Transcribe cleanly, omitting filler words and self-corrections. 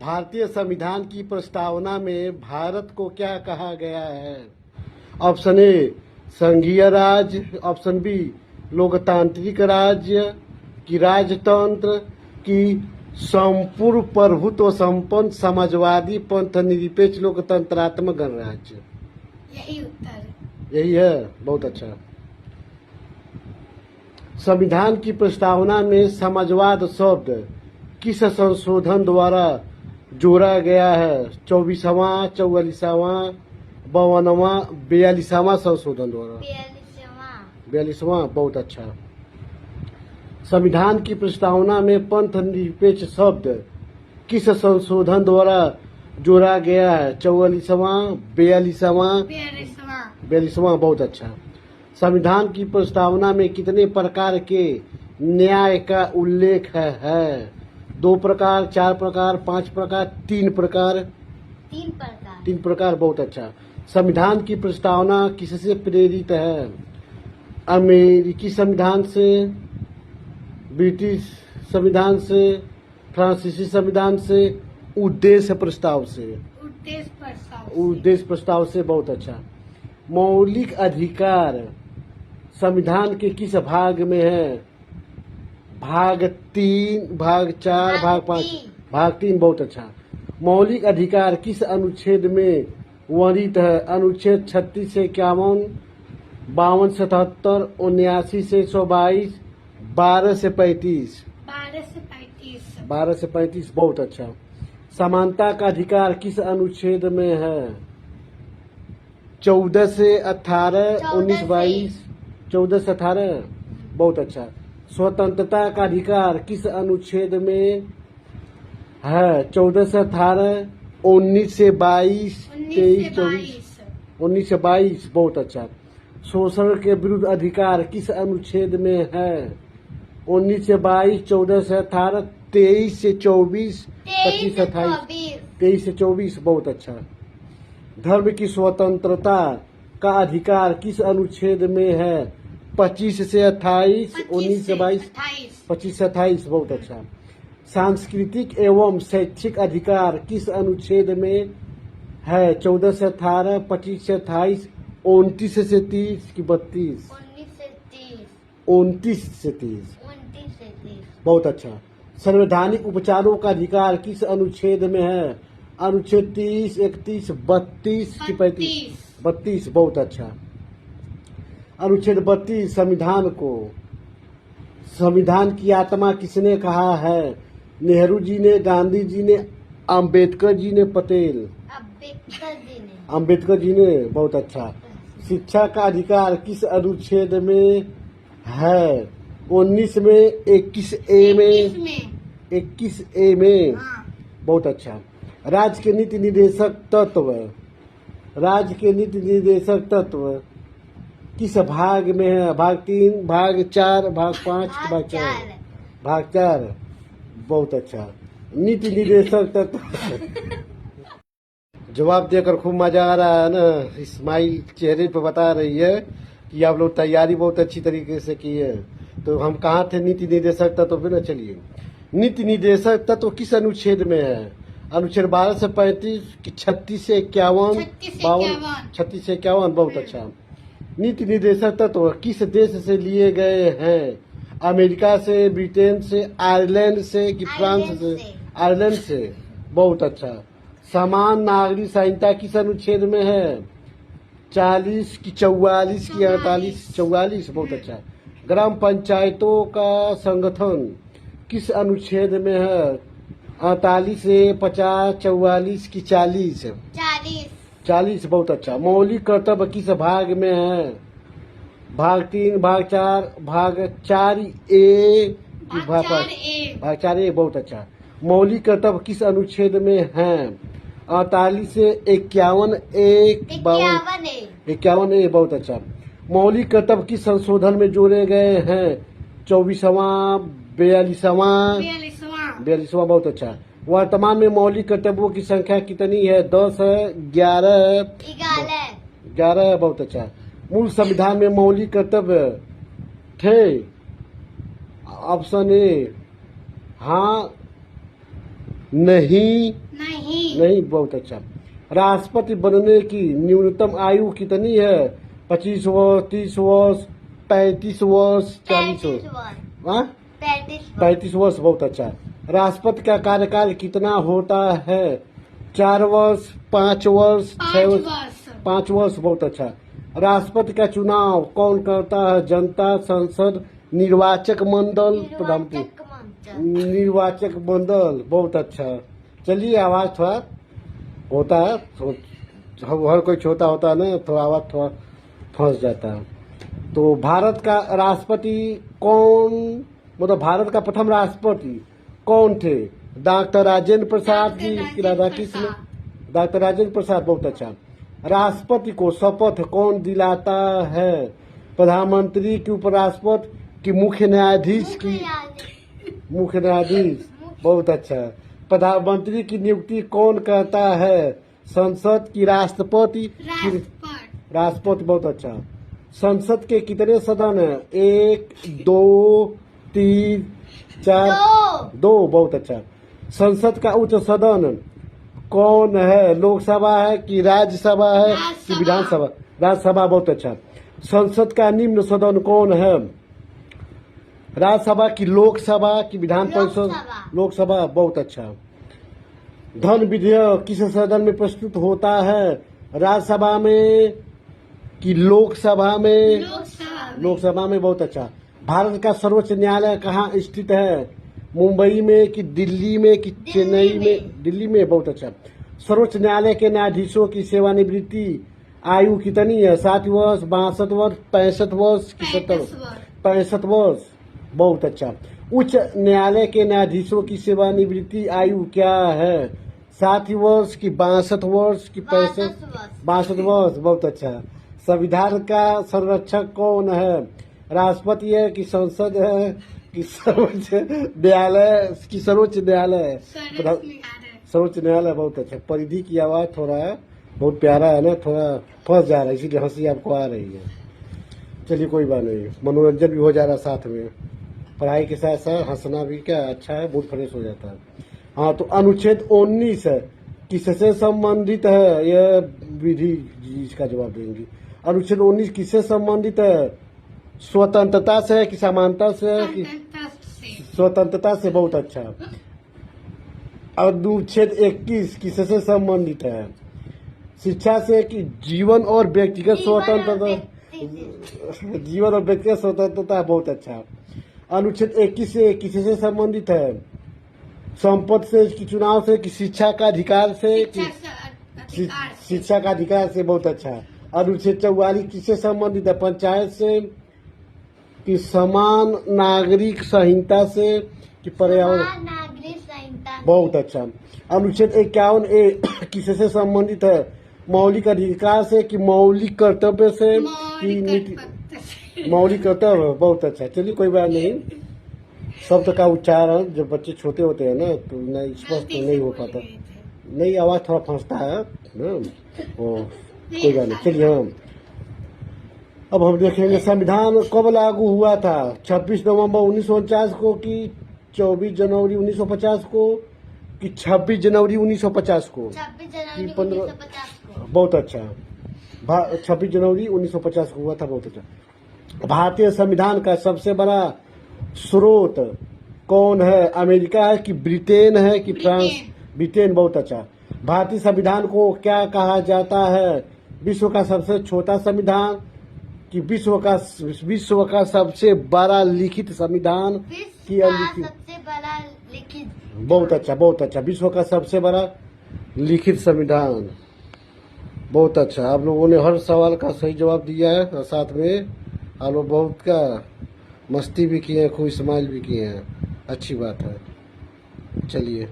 भारतीय संविधान की प्रस्तावना में भारत को क्या कहा गया है? ऑप्शन ए संघीय राज्य, ऑप्शन बी लोकतांत्रिक राज्य की राजतंत्र की संपूर्ण प्रभुत्व संपन्न समाजवादी पंथ निरपेक्ष लोकतंत्रात्मक गणराज्य। यही उत्तर है। यही है, बहुत अच्छा। संविधान की प्रस्तावना में समाजवाद शब्द किस संशोधन द्वारा जोड़ा गया है? 24वां, 44वां, 52वां, 42वां संशोधन द्वारा। 42वां, बहुत अच्छा। संविधान की प्रस्तावना में पंथ निरपेक्ष शब्द किस संशोधन द्वारा जोड़ा गया है? 44वां, 42वां, 42वां, बहुत अच्छा। संविधान की प्रस्तावना में कितने प्रकार के न्याय का उल्लेख है? 2 प्रकार, 4 प्रकार, 5 प्रकार, 3 प्रकार? 3 प्रकार, बहुत अच्छा। संविधान की प्रस्तावना किससे प्रेरित है? अमेरिकी संविधान से, ब्रिटिश संविधान से, फ्रांसीसी संविधान से, उद्देश्य प्रस्ताव से? उद्देश्य प्रस्ताव से, बहुत अच्छा। मौलिक अधिकार संविधान के किस भाग में है? भाग 3, भाग 4, भाग 5? भाग 3, बहुत अच्छा। मौलिक अधिकार किस अनुच्छेद में वर्णित है? अनुच्छेद 36 से 51, 52 से 77, 79 से 122, 12 से 35? 12 से 35, बहुत अच्छा। समानता का अधिकार किस अनुच्छेद में है? 14 से 18, 19, 22, 14 से 18, बहुत अच्छा। स्वतंत्रता का अधिकार किस अनुच्छेद में है? 14 से 18, 19 से 22, 23, 24, 19 से 22, बहुत अच्छा। शोषण के विरुद्ध अधिकार किस अनुच्छेद में है? 19 से 22, 14 से 18, 23 से 24, 25 से 28, 23 से 24, बहुत अच्छा। धर्म की स्वतंत्रता का अधिकार किस अनुच्छेद में है? 25 से 28, 19 से 22, 25 से 28, बहुत अच्छा। सांस्कृतिक एवं शैक्षिक अधिकार किस अनुच्छेद में है? 14 से 18, 25 से 28, 29 से 30 की 32? 29 से 30, बहुत अच्छा। संवैधानिक उपचारों का अधिकार किस अनुच्छेद में है? अनुच्छेद 30, 31, 32 की 35? 32, बहुत अच्छा। अनुच्छेद 32 संविधान की आत्मा किसने कहा है? नेहरू जी ने, गांधी जी ने, अंबेडकर जी ने, पटेल? अंबेडकर जी ने, बहुत अच्छा। शिक्षा का अधिकार किस अनुच्छेद में है? 19 में, 21 ए में, 21 ए में, बहुत अच्छा। राज्य के नीति निर्देशक तत्व किस भाग में है? भाग 3, भाग 4, भाग 5, भाग 4? भाग 4, बहुत अच्छा। नीति निर्देशक तत्व जवाब देकर खूब मजा आ रहा है ना। स्माइल चेहरे पे बता रही है कि आप लोग तैयारी बहुत अच्छी तरीके से की है। तो हम कहाँ थे नीति निर्देशक तत्व पे? ना चलिए, नीति निर्देशक तत्व किस अनुच्छेद में है? अनुच्छेद 12 से 35 की 36 से 51, 52, 36 से 51, बहुत अच्छा। नीति निर्देशक तत्व किस देश से लिए गए हैं? अमेरिका से, ब्रिटेन से, आयरलैंड से कि फ्रांस से? आयरलैंड से, बहुत अच्छा। समान नागरिक संहिता किस अनुच्छेद में है? 40 की 44 की 48? 44, बहुत अच्छा। ग्राम पंचायतों का संगठन किस अनुच्छेद में है? 48 से 50, 44 की 40? 40, बहुत अच्छा। मौलिक कर्तव्य किस भाग में है? भाग 3, भाग 4, भाग 4 ए की भाग 5? भाग 4 ए, बहुत अच्छा। मौलिक कर्तव्य किस अनुच्छेद में है? 48 से 51 ए, 51 ए, बहुत अच्छा। मौलिक कर्तव्य किस संशोधन में जोड़े गए हैं? 24वां, 42वां? 42वां, बहुत अच्छा। वर्तमान में मौलिक कर्तव्यों की संख्या कितनी है? 10 है, 11? 11, बहुत अच्छा। मूल संविधान में मौलिक कर्तव्य थे? ऑप्शन ए हाँ, नहीं, नहीं, बहुत अच्छा। राष्ट्रपति बनने की न्यूनतम आयु कितनी है? 25 वर्ष, 30 वर्ष, 35 वर्ष, 40 वर्ष? 35 वर्ष। हाँ, 35 वर्ष। 35 वर्ष, बहुत अच्छा। राष्ट्रपति का कार्यकाल कितना होता है? 4 वर्ष, 5 वर्ष, 6 वर्ष? 5 वर्ष, बहुत अच्छा। राष्ट्रपति का चुनाव कौन करता है? जनता, संसद, निर्वाचक मंडल, प्रधानमंत्री? निर्वाचक मंडल, बहुत अच्छा। चलिए, आवाज थोड़ा होता है, हर कोई छोटा होता है ना, थोड़ा आवाज थोड़ा फंस जाता है। तो भारत का राष्ट्रपति कौन, मतलब भारत का प्रथम राष्ट्रपति कौन थे? डॉक्टर राजेंद्र प्रसाद जी की राधाकृष्ण? डॉक्टर राजेंद्र प्रसाद, बहुत अच्छा। राष्ट्रपति को शपथ कौन दिलाता है? प्रधानमंत्री की, उपराष्ट्रपति की, मुख्य न्यायाधीश की? मुख्य न्यायाधीश, बहुत अच्छा। प्रधानमंत्री की नियुक्ति कौन करता है? संसद की, राष्ट्रपति की? राष्ट्रपति, बहुत अच्छा। संसद के कितने सदन हैं? 1, 2, 3, 4? 2, बहुत अच्छा। संसद का उच्च सदन कौन है? लोकसभा है कि राज्यसभा है कि विधानसभा? राज्यसभा, बहुत अच्छा। संसद का निम्न सदन कौन है? राज्यसभा की, लोकसभा की, विधान परिषद? लोकसभा, बहुत अच्छा। धन विधेयक किस सदन में प्रस्तुत होता है? राज्यसभा में कि लोकसभा में? लोकसभा में, बहुत अच्छा। भारत का सर्वोच्च न्यायालय कहाँ स्थित है? मुंबई में कि दिल्ली में कि चेन्नई में? दिल्ली में, बहुत अच्छा। सर्वोच्च न्यायालय के न्यायाधीशों की सेवानिवृत्ति आयु कितनी है? 60 वर्ष, 62 वर्ष, 65 वर्ष कि 70 वर्ष? 65 वर्ष, बहुत अच्छा। उच्च न्यायालय के न्यायाधीशों की सेवानिवृत्ति आयु क्या है? 60 वर्ष की 62 वर्ष की 65? 62 वर्ष, बहुत अच्छा। संविधान का संरक्षक कौन है? राष्ट्रपति है कि संसद है कि सर्वोच्च न्यायालय की? सर्वोच्च न्यायालय है, सर्वोच्च न्यायालय, बहुत अच्छा। परिधि की आवाज थोड़ा बहुत प्यारा है ना, थोड़ा फंस जा रहा है, इसीलिए हंसी आपको आ रही है। चलिए, कोई बात नहीं, मनोरंजन भी हो जा रहा है साथ में, पढ़ाई के साथ साथ हंसना भी क्या अच्छा है, मूड फ्रेश हो जाता है। हाँ, तो अनुच्छेद 19 किससे संबंधित है? यह विधि जी इसका जवाब देंगी। अनुच्छेद 19 किससे संबंधित है? स्वतंत्रता से है कि समानता से है कि? स्वतंत्रता से, बहुत अच्छा। अनुच्छेद 21 किससे संबंधित है? शिक्षा से कि जीवन और व्यक्तिगत स्वतंत्रता? जीवन और व्यक्तिगत स्वतंत्रता, बहुत अच्छा। अनुच्छेद 21 से किससे संबंधित है? संपत्ति से कि चुनाव से कि शिक्षा का अधिकार से कि? शिक्षा का अधिकार से, बहुत अच्छा। अनुच्छेद 44 किससे संबंधित है? पंचायत से कि समान नागरिक संहिता से कि पर्यावरण? बहुत अच्छा। अनुच्छेद 51A किससे संबंधित है? मौलिक अधिकार से कि मौलिक कर्तव्य से कि नीति? मौलिक कर्तव्य, बहुत अच्छा। चलिए, कोई बात नहीं, शब्द का उच्चारण जब बच्चे छोटे होते हैं ना तो नहीं स्पष्ट नहीं हो पाता, नहीं, आवाज थोड़ा फंसता है ना, कोई बात नहीं। चलिए, अब हम देखेंगे संविधान कब लागू हुआ था? 26 नवंबर 1949 को कि 24 जनवरी 1950 को कि 26 जनवरी 1950 को? 26 जनवरी 1950 को। बहुत अच्छा। 26 जनवरी 1950 को हुआ था, बहुत अच्छा। भारतीय संविधान का सबसे बड़ा स्रोत कौन है? अमेरिका है कि ब्रिटेन है कि फ्रांस? ब्रिटेन, बहुत अच्छा। भारतीय संविधान को क्या कहा जाता है? विश्व का सबसे छोटा संविधान कि विश्व का सबसे बड़ा लिखित संविधान कि अलिखित? सबसे बड़ा लिखित। बहुत अच्छा, बहुत अच्छा। विश्व का सबसे बड़ा लिखित संविधान, बहुत अच्छा। आप लोगों ने हर सवाल का सही जवाब दिया है और साथ में आप लोग बहुत का मस्ती भी किए हैं, खूब स्माइल भी किए हैं, अच्छी बात है। चलिए।